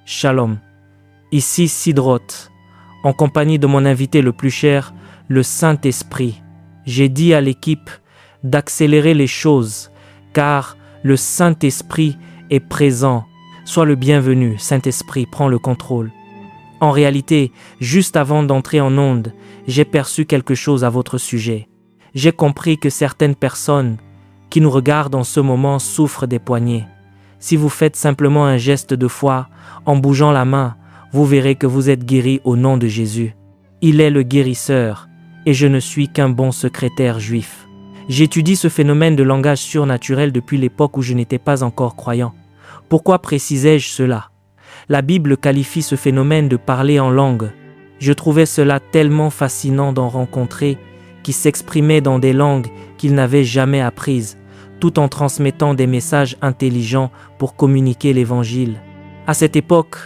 Shalom. Ici Sidroth, en compagnie de mon invité le plus cher, le Saint-Esprit. J'ai dit à l'équipe d'accélérer les choses, car le Saint-Esprit est présent. Sois le bienvenu, Saint-Esprit, prends le contrôle. En réalité, juste avant d'entrer en onde, j'ai perçu quelque chose à votre sujet. J'ai compris que certaines personnes qui nous regardent en ce moment souffrent des poignets. Si vous faites simplement un geste de foi, en bougeant la main, vous verrez que vous êtes guéri au nom de Jésus. Il est le guérisseur, et je ne suis qu'un bon secrétaire juif. J'étudie ce phénomène de langage surnaturel depuis l'époque où je n'étais pas encore croyant. Pourquoi précisais-je cela? La Bible qualifie ce phénomène de parler en langue. Je trouvais cela tellement fascinant d'en rencontrer qui s'exprimaient dans des langues qu'ils n'avaient jamais apprises, tout en transmettant des messages intelligents pour communiquer l'Évangile. À cette époque,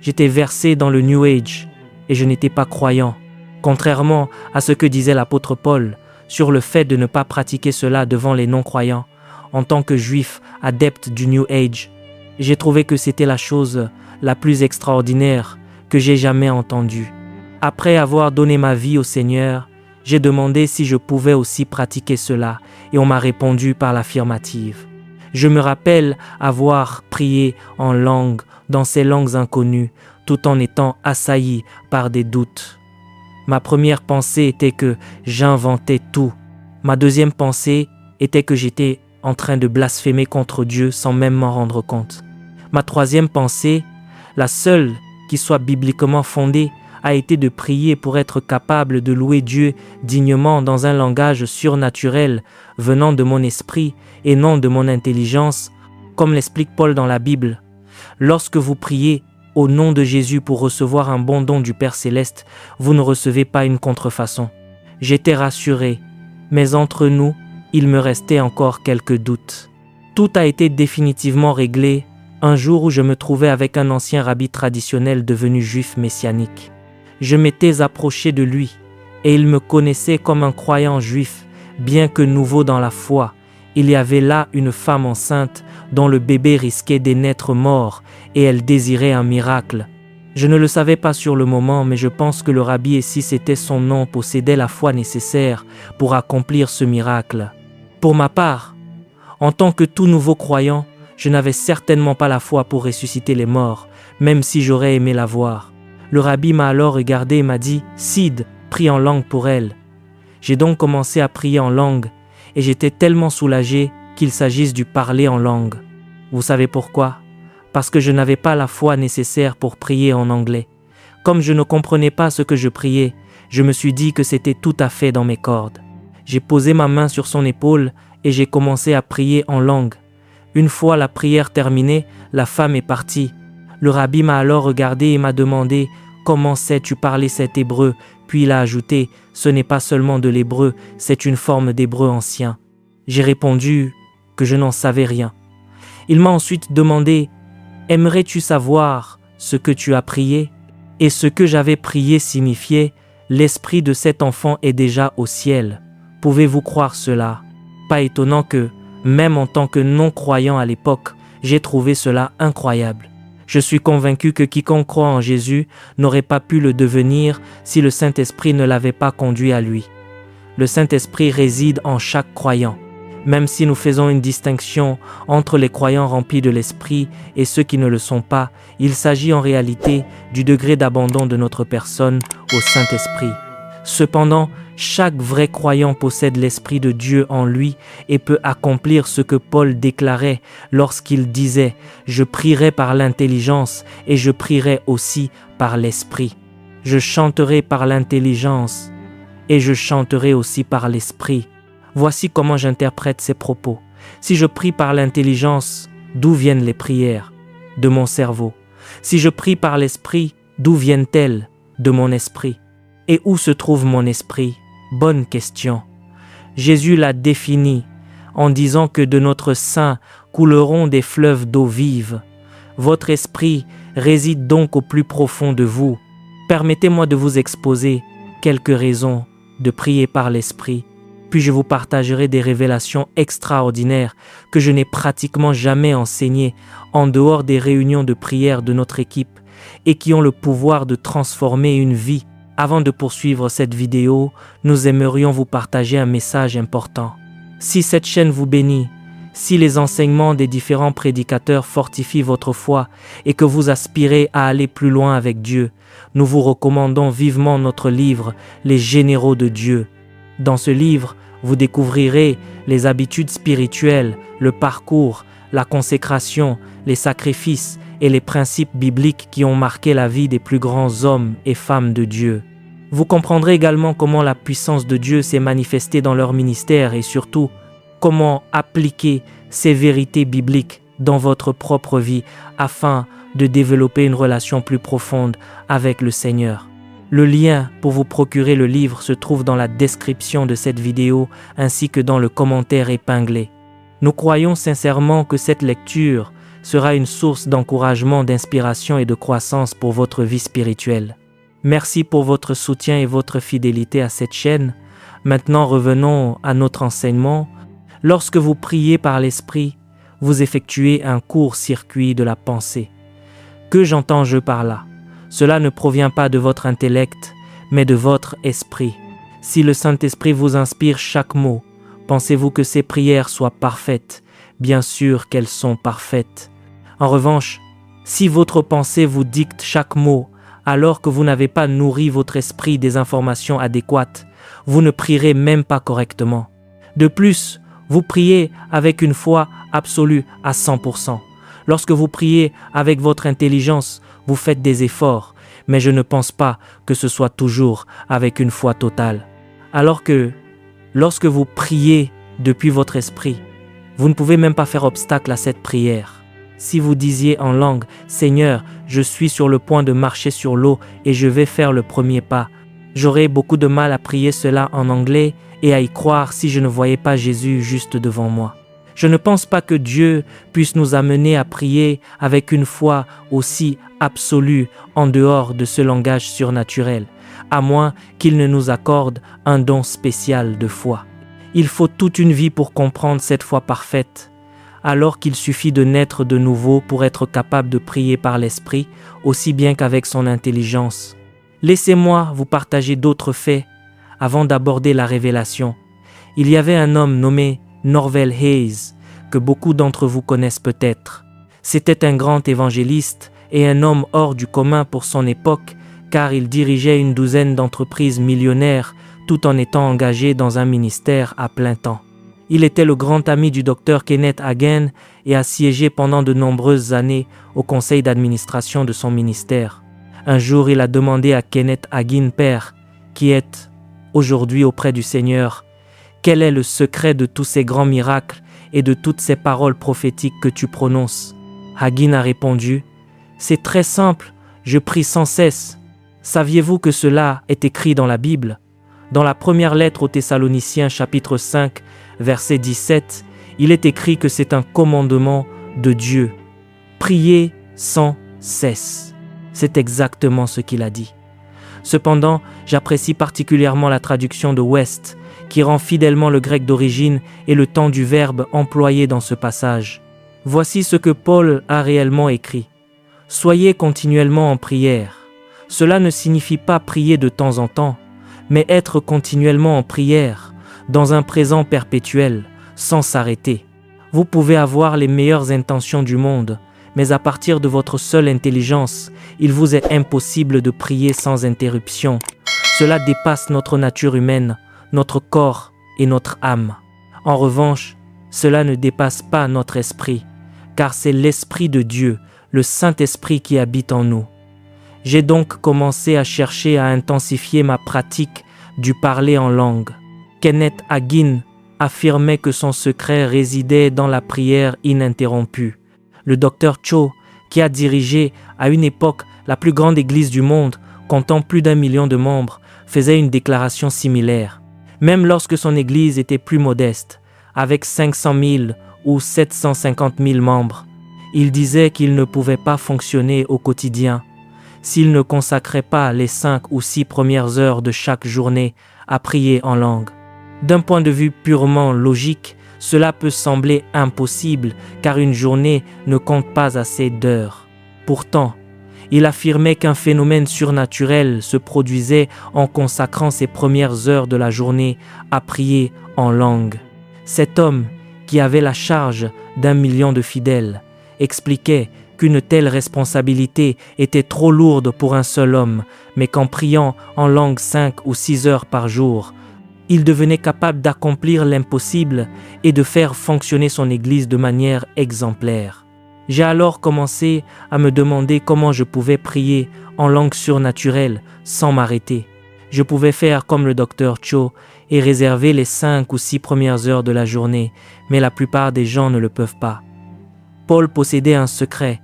j'étais versé dans le New Age et je n'étais pas croyant, contrairement à ce que disait l'apôtre Paul sur le fait de ne pas pratiquer cela devant les non-croyants. En tant que juif adepte du New Age, j'ai trouvé que c'était la chose la plus extraordinaire que j'ai jamais entendue. Après avoir donné ma vie au Seigneur, j'ai demandé si je pouvais aussi pratiquer cela et on m'a répondu par l'affirmative. Je me rappelle avoir prié en langue, dans ces langues inconnues, tout en étant assailli par des doutes. Ma première pensée était que j'inventais tout. Ma deuxième pensée était que j'étais en train de blasphémer contre Dieu sans même m'en rendre compte. Ma troisième pensée, la seule qui soit bibliquement fondée, a été de prier pour être capable de louer Dieu dignement dans un langage surnaturel venant de mon esprit et non de mon intelligence, comme l'explique Paul dans la Bible. Lorsque vous priez au nom de Jésus pour recevoir un bon don du Père Céleste, vous ne recevez pas une contrefaçon. J'étais rassuré, mais entre nous, il me restait encore quelques doutes. Tout a été définitivement réglé un jour où je me trouvais avec un ancien rabbi traditionnel devenu juif messianique. Je m'étais approché de lui et il me connaissait comme un croyant juif, bien que nouveau dans la foi. Il y avait là une femme enceinte dont le bébé risquait de naître mort et elle désirait un miracle. Je ne le savais pas sur le moment, mais je pense que le rabbi, et si c'était son nom, possédait la foi nécessaire pour accomplir ce miracle. Pour ma part, en tant que tout nouveau croyant, je n'avais certainement pas la foi pour ressusciter les morts, même si j'aurais aimé la voir. Le rabbi m'a alors regardé et m'a dit « Sid, prie en langue pour elle ». J'ai donc commencé à prier en langue et j'étais tellement soulagé qu'il s'agisse du parler en langue. Vous savez pourquoi? Parce que je n'avais pas la foi nécessaire pour prier en anglais. Comme je ne comprenais pas ce que je priais, je me suis dit que c'était tout à fait dans mes cordes. J'ai posé ma main sur son épaule et j'ai commencé à prier en langue. Une fois la prière terminée, la femme est partie. Le rabbi m'a alors regardé et m'a demandé « Comment sais-tu parler cet hébreu ?» Puis il a ajouté « Ce n'est pas seulement de l'hébreu, c'est une forme d'hébreu ancien. » J'ai répondu que je n'en savais rien. Il m'a ensuite demandé « Aimerais-tu savoir ce que tu as prié ?» Et ce que j'avais prié signifiait « L'esprit de cet enfant est déjà au ciel. » Pouvez-vous croire cela? Pas étonnant que, même en tant que non-croyant à l'époque, j'ai trouvé cela incroyable. Je suis convaincu que quiconque croit en Jésus n'aurait pas pu le devenir si le Saint-Esprit ne l'avait pas conduit à lui. Le Saint-Esprit réside en chaque croyant. Même si nous faisons une distinction entre les croyants remplis de l'Esprit et ceux qui ne le sont pas, il s'agit en réalité du degré d'abandon de notre personne au Saint-Esprit. Cependant, chaque vrai croyant possède l'Esprit de Dieu en lui et peut accomplir ce que Paul déclarait lorsqu'il disait « Je prierai par l'intelligence et je prierai aussi par l'Esprit. Je chanterai par l'intelligence et je chanterai aussi par l'Esprit. » Voici comment j'interprète ces propos. Si je prie par l'intelligence, d'où viennent les prières? De mon cerveau. Si je prie par l'Esprit, d'où viennent-elles? De mon esprit. Et où se trouve mon esprit? Bonne question. Jésus l'a défini en disant que de notre sein couleront des fleuves d'eau vive. Votre esprit réside donc au plus profond de vous. Permettez-moi de vous exposer quelques raisons de prier par l'esprit, puis je vous partagerai des révélations extraordinaires que je n'ai pratiquement jamais enseignées en dehors des réunions de prière de notre équipe et qui ont le pouvoir de transformer une vie. Avant de poursuivre cette vidéo, nous aimerions vous partager un message important. Si cette chaîne vous bénit, si les enseignements des différents prédicateurs fortifient votre foi et que vous aspirez à aller plus loin avec Dieu, nous vous recommandons vivement notre livre « Les généraux de Dieu ». Dans ce livre, vous découvrirez les habitudes spirituelles, le parcours, la consécration, les sacrifices et les principes bibliques qui ont marqué la vie des plus grands hommes et femmes de Dieu. Vous comprendrez également comment la puissance de Dieu s'est manifestée dans leur ministère et surtout, comment appliquer ces vérités bibliques dans votre propre vie afin de développer une relation plus profonde avec le Seigneur. Le lien pour vous procurer le livre se trouve dans la description de cette vidéo ainsi que dans le commentaire épinglé. Nous croyons sincèrement que cette lecture sera une source d'encouragement, d'inspiration et de croissance pour votre vie spirituelle. Merci pour votre soutien et votre fidélité à cette chaîne. Maintenant, revenons à notre enseignement. Lorsque vous priez par l'Esprit, vous effectuez un court-circuit de la pensée. Que j'entends-je par là? Cela ne provient pas de votre intellect, mais de votre esprit. Si le Saint-Esprit vous inspire chaque mot, pensez-vous que ces prières soient parfaites? Bien sûr qu'elles sont parfaites. En revanche, si votre pensée vous dicte chaque mot, alors que vous n'avez pas nourri votre esprit des informations adéquates, vous ne prierez même pas correctement. De plus, vous priez avec une foi absolue à 100%. Lorsque vous priez avec votre intelligence, vous faites des efforts, mais je ne pense pas que ce soit toujours avec une foi totale. Alors que, lorsque vous priez depuis votre esprit, vous ne pouvez même pas faire obstacle à cette prière. Si vous disiez en langue, « Seigneur, je suis sur le point de marcher sur l'eau et je vais faire le premier pas », j'aurais beaucoup de mal à prier cela en anglais et à y croire si je ne voyais pas Jésus juste devant moi. Je ne pense pas que Dieu puisse nous amener à prier avec une foi aussi absolue en dehors de ce langage surnaturel, à moins qu'il ne nous accorde un don spécial de foi. Il faut toute une vie pour comprendre cette foi parfaite, alors qu'il suffit de naître de nouveau pour être capable de prier par l'Esprit, aussi bien qu'avec son intelligence. Laissez-moi vous partager d'autres faits avant d'aborder la révélation. Il y avait un homme nommé Norvel Hayes, que beaucoup d'entre vous connaissent peut-être. C'était un grand évangéliste et un homme hors du commun pour son époque, car il dirigeait une douzaine d'entreprises millionnaires tout en étant engagé dans un ministère à plein temps. Il était le grand ami du docteur Kenneth Hagin et a siégé pendant de nombreuses années au conseil d'administration de son ministère. Un jour, il a demandé à Kenneth Hagin père, qui est aujourd'hui auprès du Seigneur, quel est le secret de tous ces grands miracles et de toutes ces paroles prophétiques que tu prononces? Hagin a répondu, c'est très simple, je prie sans cesse. Saviez-vous que cela est écrit dans la Bible? Dans la première lettre aux Thessaloniciens chapitre 5, verset 17, il est écrit que c'est un commandement de Dieu. Priez sans cesse. C'est exactement ce qu'il a dit. Cependant, j'apprécie particulièrement la traduction de West, qui rend fidèlement le grec d'origine et le temps du verbe employé dans ce passage. Voici ce que Paul a réellement écrit. Soyez continuellement en prière. Cela ne signifie pas prier de temps en temps, mais être continuellement en prière, dans un présent perpétuel, sans s'arrêter. Vous pouvez avoir les meilleures intentions du monde, mais à partir de votre seule intelligence, il vous est impossible de prier sans interruption. Cela dépasse notre nature humaine, notre corps et notre âme. En revanche, cela ne dépasse pas notre esprit, car c'est l'Esprit de Dieu, le Saint-Esprit qui habite en nous. J'ai donc commencé à chercher à intensifier ma pratique du parler en langue. Kenneth Hagin affirmait que son secret résidait dans la prière ininterrompue. Le docteur Cho, qui a dirigé à une époque la plus grande église du monde, comptant plus d'1 million de membres, faisait une déclaration similaire. Même lorsque son église était plus modeste, avec 500 000 ou 750 000 membres, il disait qu'il ne pouvait pas fonctionner au quotidien s'il ne consacrait pas les 5 ou 6 premières heures de chaque journée à prier en langue. D'un point de vue purement logique, Cela peut sembler impossible car une journée ne compte pas assez d'heures. Pourtant, il affirmait qu'un phénomène surnaturel se produisait en consacrant ses premières heures de la journée à prier en langue. Cet homme, qui avait la charge d'1 million de fidèles, expliquait qu'une telle responsabilité était trop lourde pour un seul homme, mais qu'en priant en langue 5 ou 6 heures par jour, il devenait capable d'accomplir l'impossible et de faire fonctionner son Église de manière exemplaire. J'ai alors commencé à me demander comment je pouvais prier en langue surnaturelle sans m'arrêter. Je pouvais faire comme le docteur Cho et réserver les 5 ou 6 premières heures de la journée, mais la plupart des gens ne le peuvent pas. Paul possédait un secret,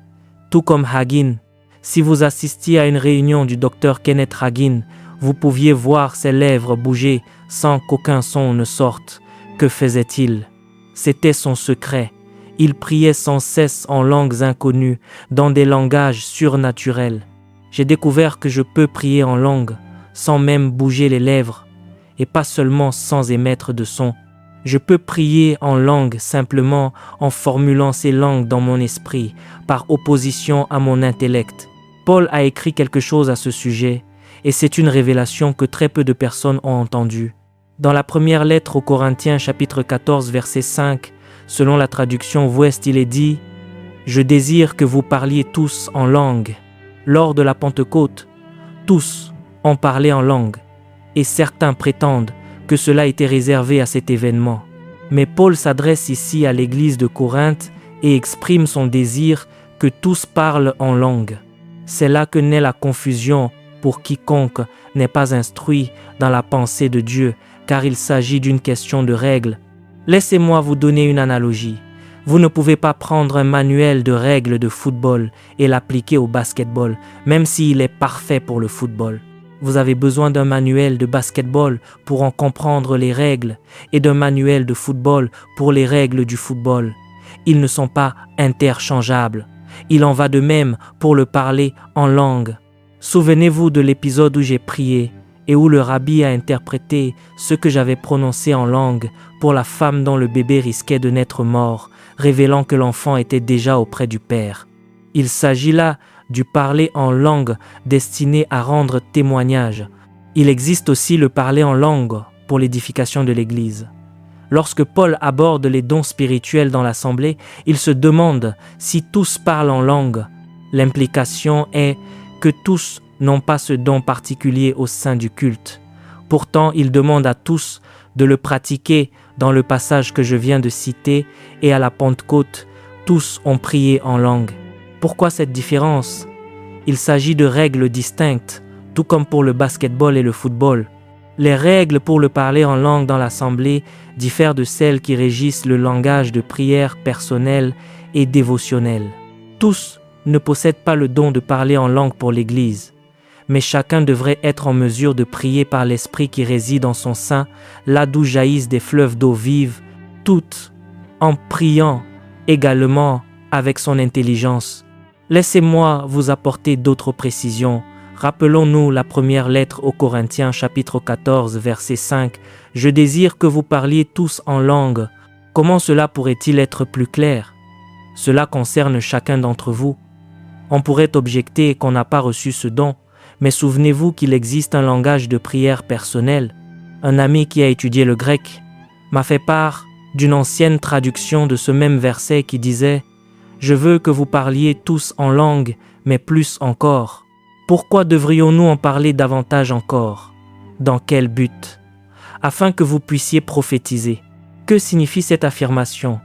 tout comme Hagin. Si vous assistiez à une réunion du docteur Kenneth Hagin, vous pouviez voir ses lèvres bouger sans qu'aucun son ne sorte. Que faisait-il? C'était son secret. Il priait sans cesse en langues inconnues, dans des langages surnaturels. J'ai découvert que je peux prier en langue, sans même bouger les lèvres, et pas seulement sans émettre de son. Je peux prier en langue simplement en formulant ces langues dans mon esprit, par opposition à mon intellect. Paul a écrit quelque chose à ce sujet, et c'est une révélation que très peu de personnes ont entendue. Dans la première lettre aux Corinthiens, chapitre 14, verset 5, selon la traduction Ouest, il est dit « Je désire que vous parliez tous en langue. » Lors de la Pentecôte, tous ont parlé en langue, et certains prétendent que cela était réservé à cet événement. Mais Paul s'adresse ici à l'église de Corinthe et exprime son désir que tous parlent en langue. C'est là que naît la confusion pour quiconque n'est pas instruit dans la pensée de Dieu, car il s'agit d'une question de règles. Laissez-moi vous donner une analogie. Vous ne pouvez pas prendre un manuel de règles de football et l'appliquer au basketball, même s'il est parfait pour le football. Vous avez besoin d'un manuel de basketball pour en comprendre les règles et d'un manuel de football pour les règles du football. Ils ne sont pas interchangeables. Il en va de même pour le parler en langue. Souvenez-vous de l'épisode où j'ai prié et où le rabbi a interprété ce que j'avais prononcé en langue pour la femme dont le bébé risquait de naître mort, révélant que l'enfant était déjà auprès du Père. Il s'agit là du parler en langue destiné à rendre témoignage. Il existe aussi le parler en langue pour l'édification de l'Église. Lorsque Paul aborde les dons spirituels dans l'assemblée, il se demande si tous parlent en langue. L'implication est que tous n'ont pas ce don particulier au sein du culte. Pourtant, il demande à tous de le pratiquer dans le passage que je viens de citer, et à la Pentecôte, tous ont prié en langue. Pourquoi cette différence? Il s'agit de règles distinctes, tout comme pour le basketball et le football. Les règles pour le parler en langue dans l'assemblée diffèrent de celles qui régissent le langage de prière personnel et dévotionnel. Tous ne possèdent pas le don de parler en langue pour l'Église, mais chacun devrait être en mesure de prier par l'Esprit qui réside en son sein, là d'où jaillissent des fleuves d'eau vive, toutes en priant également avec son intelligence. Laissez-moi vous apporter d'autres précisions. Rappelons-nous la première lettre aux Corinthiens, chapitre 14, verset 5. « Je désire que vous parliez tous en langue. » Comment cela pourrait-il être plus clair? Cela concerne chacun d'entre vous. On pourrait objecter qu'on n'a pas reçu ce don, mais souvenez-vous qu'il existe un langage de prière personnel. Un ami qui a étudié le grec m'a fait part d'une ancienne traduction de ce même verset qui disait « Je veux que vous parliez tous en langue, mais plus encore. » Pourquoi devrions-nous en parler davantage encore? Dans quel but? Afin que vous puissiez prophétiser. Que signifie cette affirmation?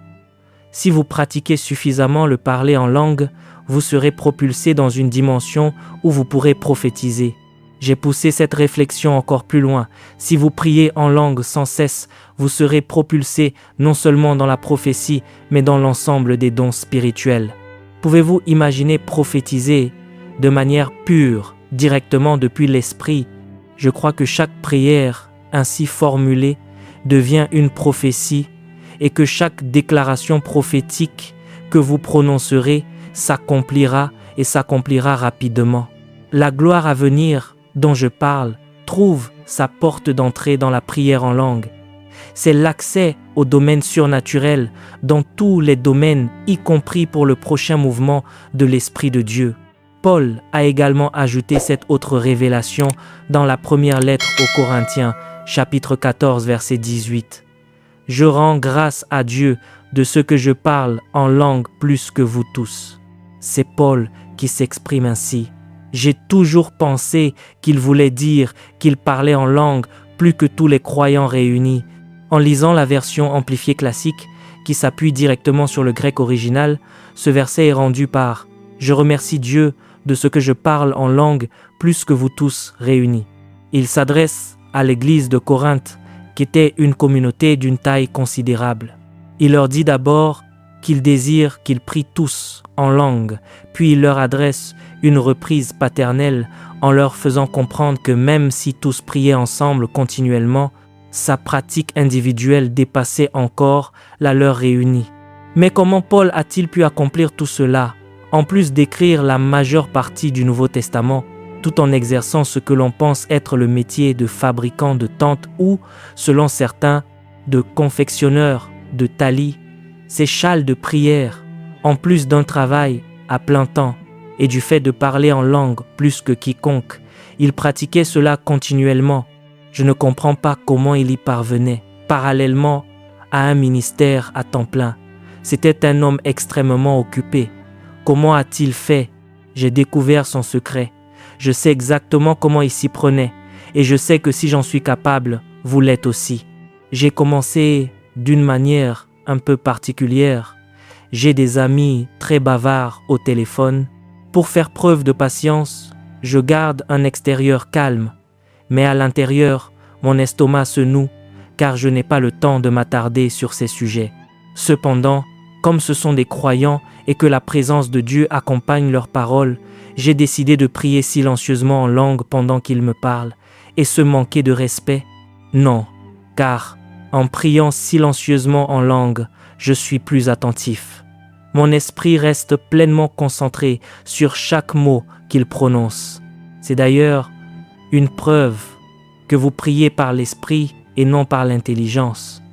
Si vous pratiquez suffisamment le parler en langue, vous serez propulsé dans une dimension où vous pourrez prophétiser. J'ai poussé cette réflexion encore plus loin. Si vous priez en langue sans cesse, vous serez propulsé non seulement dans la prophétie, mais dans l'ensemble des dons spirituels. Pouvez-vous imaginer prophétiser de manière pure, directement depuis l'esprit? Je crois que chaque prière ainsi formulée devient une prophétie et que chaque déclaration prophétique que vous prononcerez s'accomplira et s'accomplira rapidement. La gloire à venir dont je parle trouve sa porte d'entrée dans la prière en langue. C'est l'accès au domaine surnaturel dans tous les domaines, y compris pour le prochain mouvement de l'Esprit de Dieu. Paul a également ajouté cette autre révélation dans la première lettre aux Corinthiens, chapitre 14, verset 18. « Je rends grâce à Dieu de ce que je parle en langue plus que vous tous. » C'est Paul qui s'exprime ainsi. J'ai toujours pensé qu'il voulait dire qu'il parlait en langue plus que tous les croyants réunis. En lisant la version amplifiée classique, qui s'appuie directement sur le grec original, ce verset est rendu par « Je remercie Dieu de ce que je parle en langue plus que vous tous réunis ». Il s'adresse à l'église de Corinthe, qui était une communauté d'une taille considérable. Il leur dit d'abord qu'il désire qu'ils prient tous en langue, puis il leur adresse une reprise paternelle en leur faisant comprendre que même si tous priaient ensemble continuellement, sa pratique individuelle dépassait encore la leur réunie. Mais comment Paul a-t-il pu accomplir tout cela, en plus d'écrire la majeure partie du Nouveau Testament, tout en exerçant ce que l'on pense être le métier de fabricant de tentes ou, selon certains, de confectionneur de talis, ces châles de prière, en plus d'un travail à plein temps et du fait de parler en langue plus que quiconque, il pratiquait cela continuellement. Je ne comprends pas comment il y parvenait, parallèlement à un ministère à temps plein. C'était un homme extrêmement occupé. Comment a-t-il fait? J'ai découvert son secret. Je sais exactement comment il s'y prenait, et je sais que si j'en suis capable, vous l'êtes aussi. J'ai commencé d'une manière un peu particulière. J'ai des amis très bavards au téléphone. Pour faire preuve de patience, je garde un extérieur calme, mais à l'intérieur, mon estomac se noue, car je n'ai pas le temps de m'attarder sur ces sujets. Cependant, comme ce sont des croyants et que la présence de Dieu accompagne leurs paroles, j'ai décidé de prier silencieusement en langue pendant qu'ils me parlent. Et se manquer de respect? Non, car en priant silencieusement en langue, je suis plus attentif. Mon esprit reste pleinement concentré sur chaque mot qu'il prononce. C'est d'ailleurs une preuve que vous priez par l'esprit et non par l'intelligence.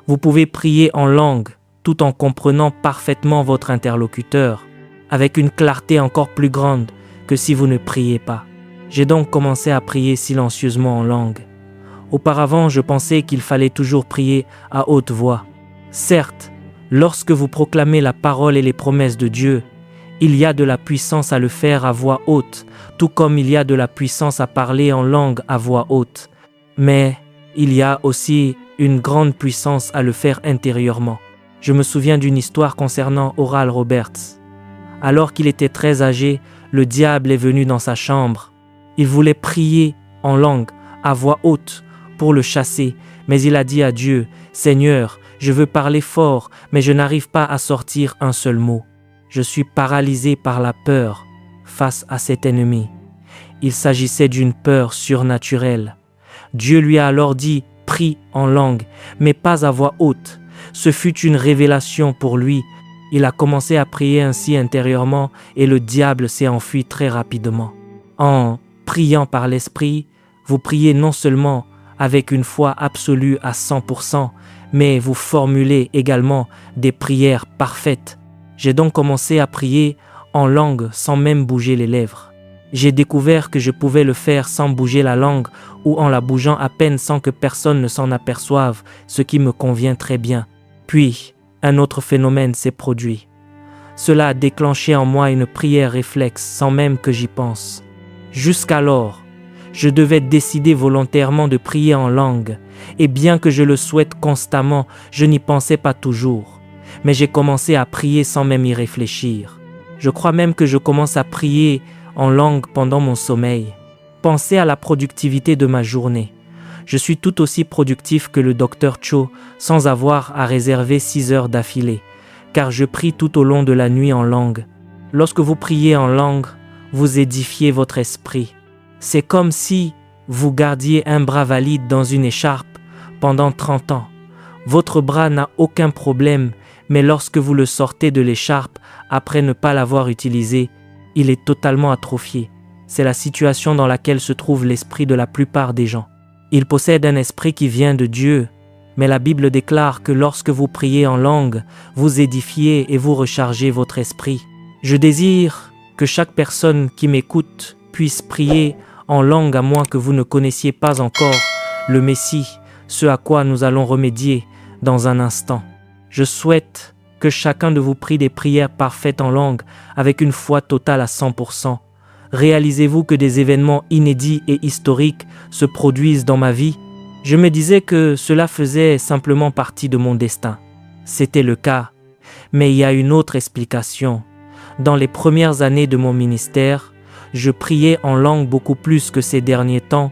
Vous pouvez prier en langue tout en comprenant parfaitement votre interlocuteur, avec une clarté encore plus grande que si vous ne priez pas. J'ai donc commencé à prier silencieusement en langue. Auparavant, je pensais qu'il fallait toujours prier à haute voix. Certes, lorsque vous proclamez la parole et les promesses de Dieu, il y a de la puissance à le faire à voix haute, tout comme il y a de la puissance à parler en langue à voix haute. Mais il y a aussi une grande puissance à le faire intérieurement. Je me souviens d'une histoire concernant Oral Roberts. Alors qu'il était très âgé, le diable est venu dans sa chambre. Il voulait prier en langue à voix haute pour le chasser, mais il a dit à Dieu, « Seigneur, je veux parler fort, mais je n'arrive pas à sortir un seul mot. Je suis paralysé par la peur face à cet ennemi. » Il s'agissait d'une peur surnaturelle. Dieu lui a alors dit, « Prie en langue, mais pas à voix haute. » Ce fut une révélation pour lui. Il a commencé à prier ainsi intérieurement et le diable s'est enfui très rapidement. En priant par l'esprit, vous priez non seulement avec une foi absolue à 100%, mais vous formulez également des prières parfaites. J'ai donc commencé à prier en langue sans même bouger les lèvres. J'ai découvert que je pouvais le faire sans bouger la langue ou en la bougeant à peine sans que personne ne s'en aperçoive, ce qui me convient très bien. Puis, un autre phénomène s'est produit. Cela a déclenché en moi une prière réflexe sans même que j'y pense. Jusqu'alors, je devais décider volontairement de prier en langue, et bien que je le souhaite constamment, je n'y pensais pas toujours. Mais j'ai commencé à prier sans même y réfléchir. Je crois même que je commence à prier en langue pendant mon sommeil. Pensez à la productivité de ma journée. Je suis tout aussi productif que le Dr Cho sans avoir à réserver 6 heures d'affilée, car je prie tout au long de la nuit en langue. Lorsque vous priez en langue, vous édifiez votre esprit. C'est comme si vous gardiez un bras valide dans une écharpe pendant 30 ans. Votre bras n'a aucun problème, mais lorsque vous le sortez de l'écharpe après ne pas l'avoir utilisé, il est totalement atrophié. C'est la situation dans laquelle se trouve l'esprit de la plupart des gens. Ils possèdent un esprit qui vient de Dieu, Mais la Bible déclare que lorsque vous priez en langue, vous édifiez et vous rechargez votre esprit. Je désire que chaque personne qui m'écoute puisse prier en langue à moins que vous ne connaissiez pas encore le Messie, ce à quoi nous allons remédier dans un instant. Je souhaite que chacun de vous prie des prières parfaites en langue avec une foi totale à 100%. Réalisez-vous que des événements inédits et historiques se produisent dans ma vie? Je me disais que cela faisait simplement partie de mon destin. C'était le cas, mais il y a une autre explication. Dans les premières années de mon ministère, je priais en langue beaucoup plus que ces derniers temps,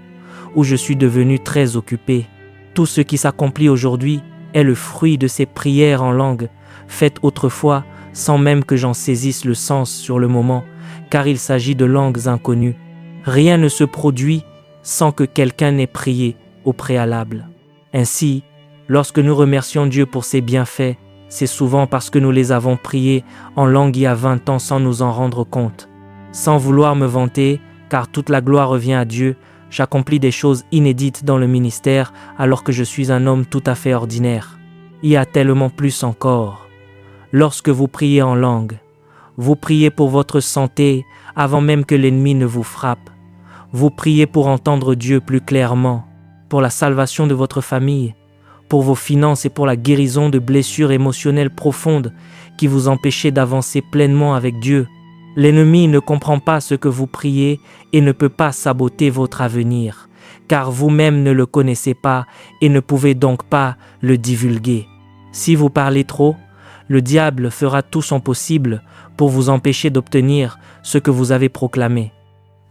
où je suis devenu très occupé. Tout ce qui s'accomplit aujourd'hui est le fruit de ces prières en langue, faites autrefois sans même que j'en saisisse le sens sur le moment, car il s'agit de langues inconnues. Rien ne se produit sans que quelqu'un n'ait prié au préalable. Ainsi, lorsque nous remercions Dieu pour ses bienfaits, c'est souvent parce que nous les avons priés en langue il y a 20 ans sans nous en rendre compte. Sans vouloir me vanter, car toute la gloire revient à Dieu, j'accomplis des choses inédites dans le ministère alors que je suis un homme tout à fait ordinaire. Il y a tellement plus encore. Lorsque vous priez en langue, vous priez pour votre santé avant même que l'ennemi ne vous frappe. Vous priez pour entendre Dieu plus clairement, pour la salvation de votre famille, pour vos finances et pour la guérison de blessures émotionnelles profondes qui vous empêchaient d'avancer pleinement avec Dieu. L'ennemi ne comprend pas ce que vous priez et ne peut pas saboter votre avenir, car vous-même ne le connaissez pas et ne pouvez donc pas le divulguer. Si vous parlez trop, le diable fera tout son possible pour vous empêcher d'obtenir ce que vous avez proclamé.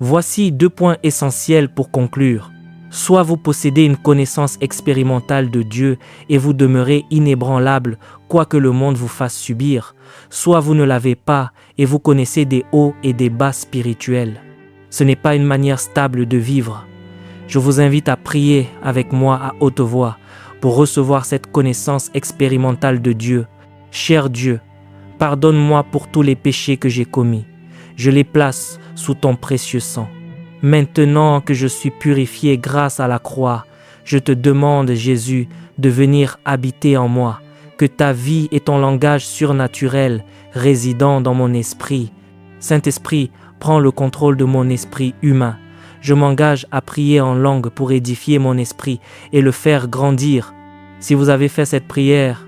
Voici 2 points essentiels pour conclure. Soit vous possédez une connaissance expérimentale de Dieu et vous demeurez inébranlable quoi que le monde vous fasse subir, soit vous ne l'avez pas et vous connaissez des hauts et des bas spirituels. Ce n'est pas une manière stable de vivre. Je vous invite à prier avec moi à haute voix pour recevoir cette connaissance expérimentale de Dieu. Cher Dieu, pardonne-moi pour tous les péchés que j'ai commis. Je les place sous ton précieux sang. Maintenant que je suis purifié grâce à la croix, je te demande, Jésus, de venir habiter en moi, que ta vie et ton langage surnaturel résidant dans mon esprit. Saint-Esprit, prends le contrôle de mon esprit humain. Je m'engage à prier en langue pour édifier mon esprit et le faire grandir. Si vous avez fait cette prière,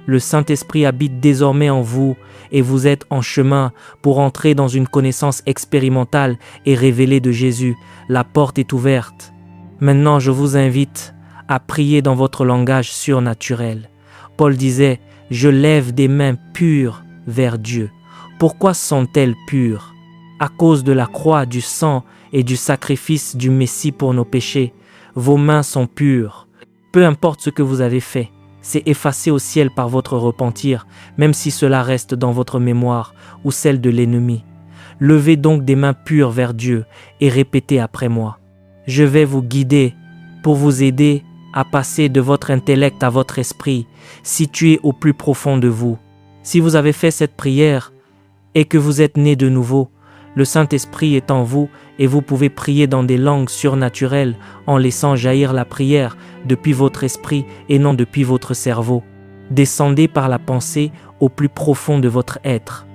le Saint-Esprit habite désormais en vous et vous êtes en chemin pour entrer dans une connaissance expérimentale et révélée de Jésus. La porte est ouverte. Maintenant, je vous invite à prier dans votre langage surnaturel. Paul disait « Je lève des mains pures vers Dieu ». Pourquoi sont-elles pures? À cause de la croix, du sang et du sacrifice du Messie pour nos péchés. Vos mains sont pures. Peu importe ce que vous avez fait, c'est effacé au ciel par votre repentir, même si cela reste dans votre mémoire ou celle de l'ennemi. Levez donc des mains pures vers Dieu et répétez après moi. Je vais vous guider pour vous aider à passer de votre intellect à votre esprit, situé au plus profond de vous. Si vous avez fait cette prière et que vous êtes né de nouveau, le Saint-Esprit est en vous et vous pouvez prier dans des langues surnaturelles en laissant jaillir la prière depuis votre esprit et non depuis votre cerveau. Descendez par la pensée au plus profond de votre être.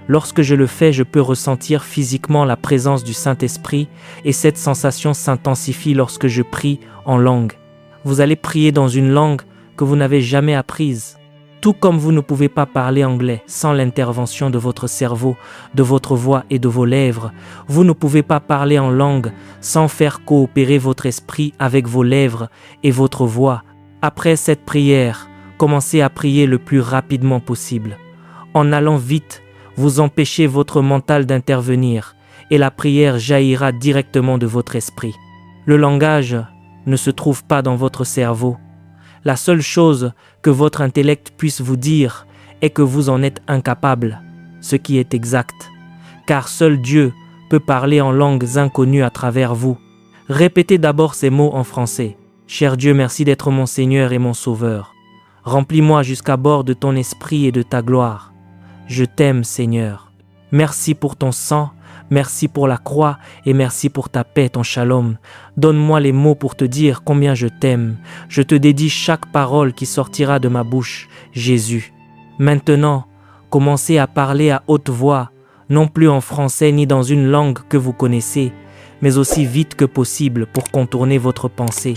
Lorsque je le fais, je peux ressentir physiquement la présence du Saint-Esprit et cette sensation s'intensifie lorsque je prie en langue. Vous allez prier dans une langue que vous n'avez jamais apprise. Tout comme vous ne pouvez pas parler anglais sans l'intervention de votre cerveau, de votre voix et de vos lèvres, vous ne pouvez pas parler en langue sans faire coopérer votre esprit avec vos lèvres et votre voix. Après cette prière, commencez à prier le plus rapidement possible. En allant vite, vous empêchez votre mental d'intervenir et la prière jaillira directement de votre esprit. Le langage ne se trouve pas dans votre cerveau. La seule chose que votre intellect puisse vous dire est que vous en êtes incapable, ce qui est exact, car seul Dieu peut parler en langues inconnues à travers vous. Répétez d'abord ces mots en français. Cher Dieu, merci d'être mon Seigneur et mon Sauveur. Remplis-moi jusqu'à bord de ton esprit et de ta gloire. Je t'aime, Seigneur. Merci pour ton sang, Merci pour la croix et merci pour ta paix, ton shalom. Donne-moi les mots pour te dire combien je t'aime. Je te dédie chaque parole qui sortira de ma bouche, Jésus. Maintenant, commencez à parler à haute voix, non plus en français ni dans une langue que vous connaissez, mais aussi vite que possible pour contourner votre pensée.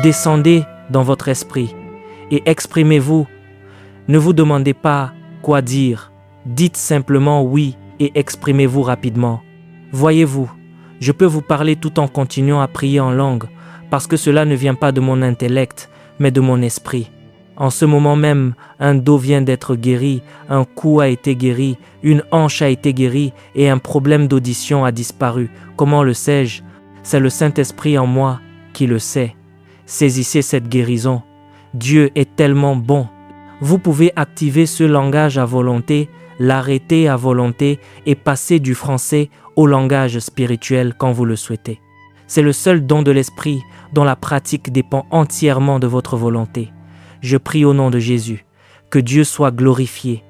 Descendez dans votre esprit et exprimez-vous. Ne vous demandez pas quoi dire. Dites simplement oui et exprimez-vous rapidement. Voyez-vous, je peux vous parler tout en continuant à prier en langue, parce que cela ne vient pas de mon intellect, mais de mon esprit. En ce moment même, un dos vient d'être guéri, un cou a été guéri, une hanche a été guérie et un problème d'audition a disparu. Comment le sais-je? C'est le Saint-Esprit en moi qui le sait. Saisissez cette guérison. Dieu est tellement bon. Vous pouvez activer ce langage à volonté, l'arrêter à volonté et passer du français au langage spirituel quand vous le souhaitez. C'est le seul don de l'esprit dont la pratique dépend entièrement de votre volonté. Je prie au nom de Jésus, que Dieu soit glorifié